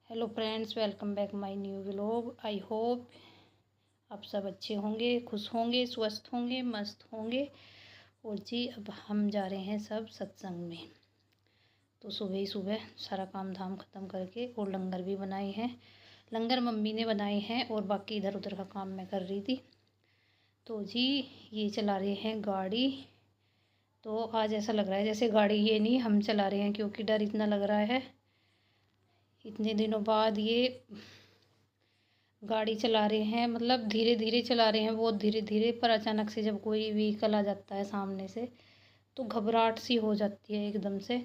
Hello friends, welcome back my new vlog. I hope आप सब अच्छे होंगे, खुश होंगे, स्वस्थ होंगे, मस्त होंगे। और जी अब हम जा रहे हैं सब सत्संग में। तो सुबह ही सुबह सारा काम धाम ख़त्म करके और लंगर भी बनाए हैं। लंगर मम्मी ने बनाए हैं और बाकी इधर उधर का काम मैं कर रही थी। तो जी ये चला रहे हैं गाड़ी। तो आज ऐसा लग रहा है जैसे गाड़ी ये नहीं हम चला रहे हैं, क्योंकि डर इतना लग रहा है। इतने दिनों बाद ये गाड़ी चला रहे हैं, मतलब धीरे धीरे चला रहे हैं, बहुत धीरे धीरे। पर अचानक से जब कोई व्हीकल आ जाता है सामने से तो घबराहट सी हो जाती है एकदम से।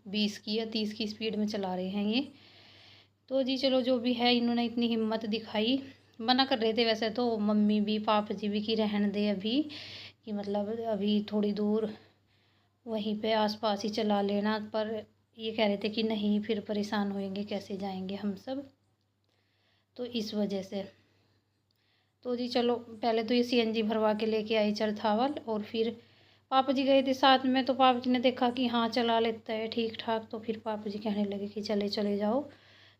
20 की या 30 की स्पीड में चला रहे हैं ये। तो जी चलो जो भी है, इन्होंने इतनी हिम्मत दिखाई। मना कर रहे थे वैसे तो मम्मी भी पापा जी भी कि रहने दे अभी, कि मतलब अभी थोड़ी दूर वहीं पे आसपास ही चला लेना। पर ये कह रहे थे कि नहीं, फिर परेशान होएंगे, कैसे जाएंगे हम सब। तो इस वजह से तो जी चलो पहले तो ये सीएनजी भरवा के लेके आई चरथावल, और फिर पापा जी गए थे साथ में। तो पापा जी ने देखा कि हाँ चला लेता है ठीक ठाक, तो फिर पापा जी कहने लगे कि चले चले जाओ।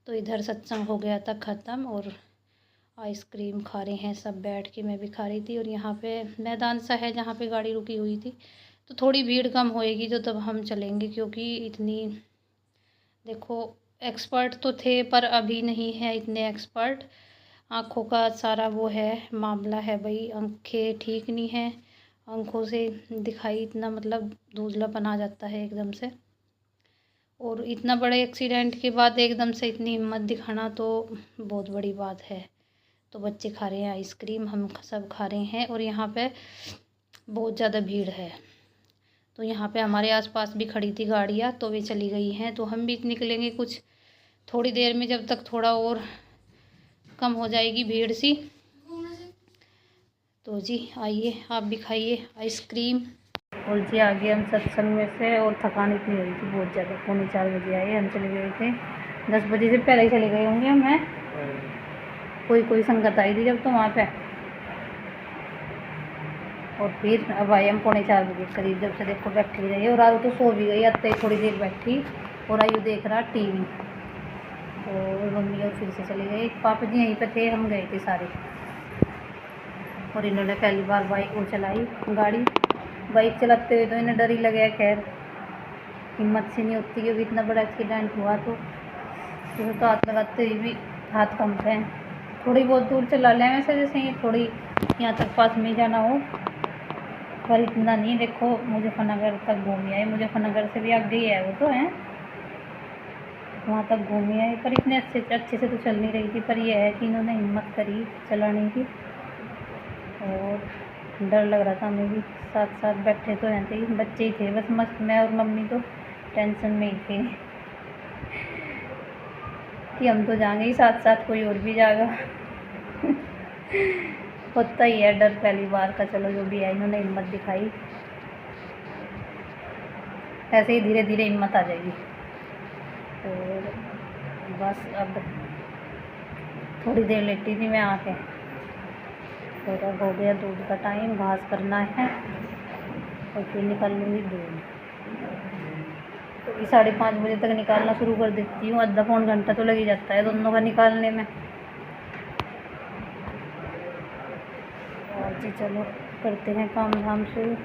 तो इधर सत्संग हो गया था ख़त्म और आइसक्रीम खा रहे हैं सब बैठ के। मैं भी खा रही थी। और यहाँ पे मैदान सा है जहाँ पे गाड़ी रुकी हुई थी, तो थोड़ी भीड़ कम होएगी तो तब हम चलेंगे, क्योंकि इतनी देखो एक्सपर्ट तो थे पर अभी नहीं है इतने एक्सपर्ट। आँखों का सारा वो है, मामला है भाई। आँखें ठीक नहीं है, आँखों से दिखाई इतना मतलब धुंधलापन आ जाता है एकदम से। और इतना बड़े एक्सीडेंट के बाद एकदम से इतनी हिम्मत दिखाना तो बहुत बड़ी बात है। तो बच्चे खा रहे हैं आइसक्रीम, हम सब खा रहे हैं। और यहाँ पे बहुत ज़्यादा भीड़ है। तो यहाँ पे हमारे आसपास भी खड़ी थी गाड़ियाँ, तो वे चली गई हैं। तो हम भी निकलेंगे कुछ थोड़ी देर में, जब तक थोड़ा और कम हो जाएगी भीड़ सी। तो जी आइए आप भी खाइए आइसक्रीम। और जी आ गए हम सत्संग में से, और थकान इतनी हो रही थी बहुत ज़्यादा। 3:45 आए, हम चले गए थे 10 बजे से पहले ही चले गए होंगे हम हैं। कोई संगत आई थी जब तो वहाँ पे। और फिर अब आए हम 3:45 बजे करीब, जब से देखो बैठी रही। और आयु तो सो भी गई, आते ही थोड़ी देर बैठी। और आयु देख रहा टीवी। और मम्मी और फिर से चले गए। पापा जी यहीं पे थे, हम गए थे सारे। और इन्होंने पहली बार बाइक वो चलाई गाड़ी। बाइक चलाते हुए तो इन्हें डर ही लगे। खैर हिम्मत से नहीं होती, क्योंकि इतना बड़ा एक्सीडेंट हुआ तो हाथ लगाते हुए भी हाथ कंपते हैं। थोड़ी बहुत दूर चला लें वैसे, जैसे ये थोड़ी यहाँ तक पास में जाना हो, पर इतना नहीं। देखो मुजफ्फरनगर तक घूम आए, मुजफ्फरनगर से भी आगे ही है वो तो है, वहाँ तक घूम आए। पर इतने अच्छे से तो चल नहीं रही थी। पर यह है कि इन्होंने हिम्मत करी चलाने की। और डर लग रहा था हमें भी। साथ साथ बैठे तो हैं थे, बच्चे ही थे बस मस्त। मैं और मम्मी तो टेंशन में ही थे कि हम तो जाएंगे ही साथ साथ, कोई और भी जाएगा होता ही है डर पहली बार का। चलो जो भी है, इन्होंने हिम्मत दिखाई। ऐसे ही धीरे धीरे हिम्मत आ जाएगी। और बस अब थोड़ी देर लेटी थी मैं आके। और अब हो गया दूध का टाइम, घास करना है और फिर निकाल लूँगी दूध। तो 5:30 बजे तक निकालना शुरू कर देती हूँ। आधा पौन घंटा तो लग ही जाता है दोनों का निकालने में। और जी चलो करते हैं काम धाम शुरू।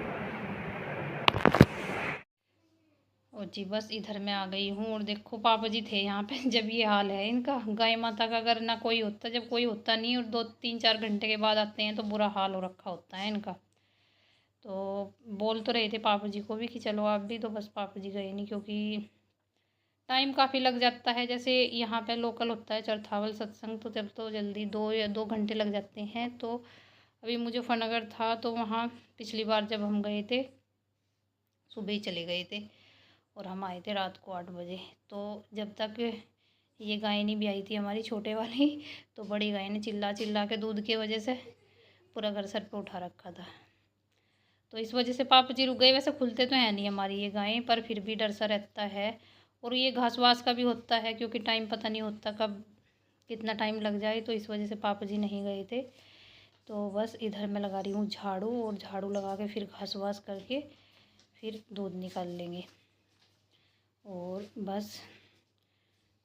और जी बस इधर मैं आ गई हूँ। और देखो पापा जी थे यहाँ पे जब ये हाल है इनका। गाय माता का अगर ना कोई होता, जब कोई होता नहीं और 2-3-4 घंटे के बाद आते हैं तो बुरा हाल हो रखा होता है इनका। तो बोल तो रहे थे पापा जी को भी कि चलो आप भी, तो बस पापा जी गए नहीं, क्योंकि टाइम काफ़ी लग जाता है। जैसे यहाँ पे लोकल होता है चरथावल सत्संग, तो जब तो जल्दी 2 घंटे लग जाते हैं। तो अभी मुजफ्फरनगर था तो वहाँ पिछली बार जब हम गए थे सुबह ही चले गए थे, और हम आए थे रात को 8 बजे। तो जब तक ये गाय नहीं भी आई थी हमारी छोटे वाली, तो बड़ी गाय ने चिल्ला चिल्ला के दूध की वजह से पूरा घर सर पे उठा रखा था। तो इस वजह से पापा जी रुक गए। वैसे खुलते तो हैं नहीं हमारी ये गायें, पर फिर भी डर सा रहता है। और ये घास वास का भी होता है, क्योंकि टाइम पता नहीं होता कब कितना टाइम लग जाए। तो इस वजह से पापा जी नहीं गए थे। तो बस इधर मैं लगा रही हूँ झाड़ू, और झाड़ू लगा के फिर घास वास करके फिर दूध निकाल लेंगे। और बस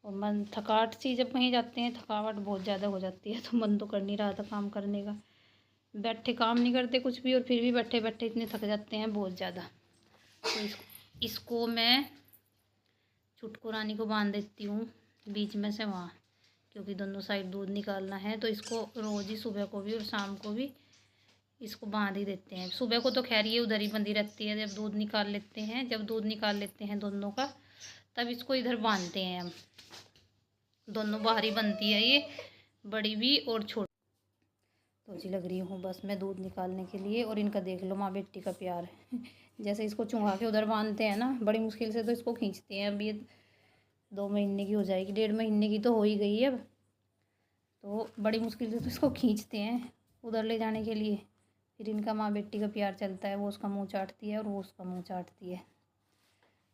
और मन थकावट सी, जब कहीं जाते हैं थकावट बहुत ज़्यादा हो जाती है, तो मन तो कर नहीं रहा था काम करने का। बैठे काम नहीं करते कुछ भी, और फिर भी बैठे बैठे इतने थक जाते हैं बहुत ज़्यादा। तो इसको मैं छुटकू रानी को बांध देती हूँ बीच में से वहाँ, क्योंकि दोनों साइड दूध निकालना है। तो इसको रोज़ ही, सुबह को भी और शाम को भी इसको बांध ही देते हैं। सुबह को तो खैर ये उधर ही बंधी रहती है, जब दूध निकाल लेते हैं, जब दूध निकाल लेते हैं दोनों का, तब इसको इधर बांधते हैं हम। दोनों बाहर ही बनती है ये, बड़ी भी और छोटी। तो जी लग रही हूँ बस मैं दूध निकालने के लिए, और इनका देख लो माँ बेटी का प्यार जैसे इसको चुंगा के उधर बांधते हैं ना, बड़ी मुश्किल से तो इसको खींचते हैं। अब ये 2 महीने की हो जाएगी, 1.5 महीने की तो हो ही गई है अब, तो बड़ी मुश्किल से तो इसको खींचते हैं उधर ले जाने के लिए। फिर इनका माँ बेटी का प्यार चलता है, वो उसका मुँह चाटती है और वो उसका मुँह चाटती है।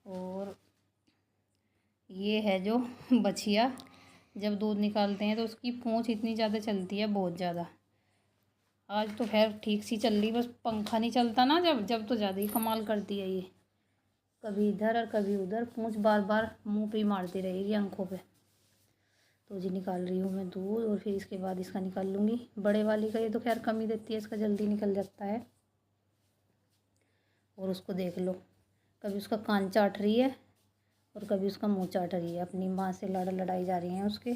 और ये है जो बछिया, जब दूध निकालते हैं तो उसकी पूँछ इतनी ज़्यादा चलती है, बहुत ज़्यादा। आज तो खैर ठीक सी चल रही, बस पंखा नहीं चलता ना, जब जब तो ज़्यादा ही कमाल करती है ये, कभी इधर और कभी उधर, पूँछ बार बार मुंह पे ही मारती रहेगी, आंखों पे। तो जी निकाल रही हूँ मैं दूध, और फिर इसके बाद इसका निकाल लूँगी बड़े वाली का। ये तो खैर कम ही देती है, इसका जल्दी निकल जाता है। और उसको देख लो, कभी उसका कान चाट रही है और कभी उसका मुँह चाट रही है, अपनी माँ से लड़ाई जा रही हैं उसके।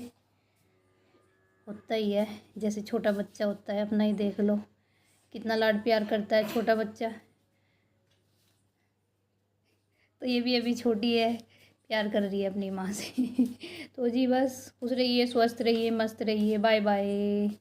होता ही है, जैसे छोटा बच्चा होता है अपना ही, देख लो कितना लाड प्यार करता है छोटा बच्चा। तो ये भी अभी छोटी है, प्यार कर रही है अपनी माँ से तो जी बस खुश रहिए, स्वस्थ रहिए, मस्त रहिए। Bye bye.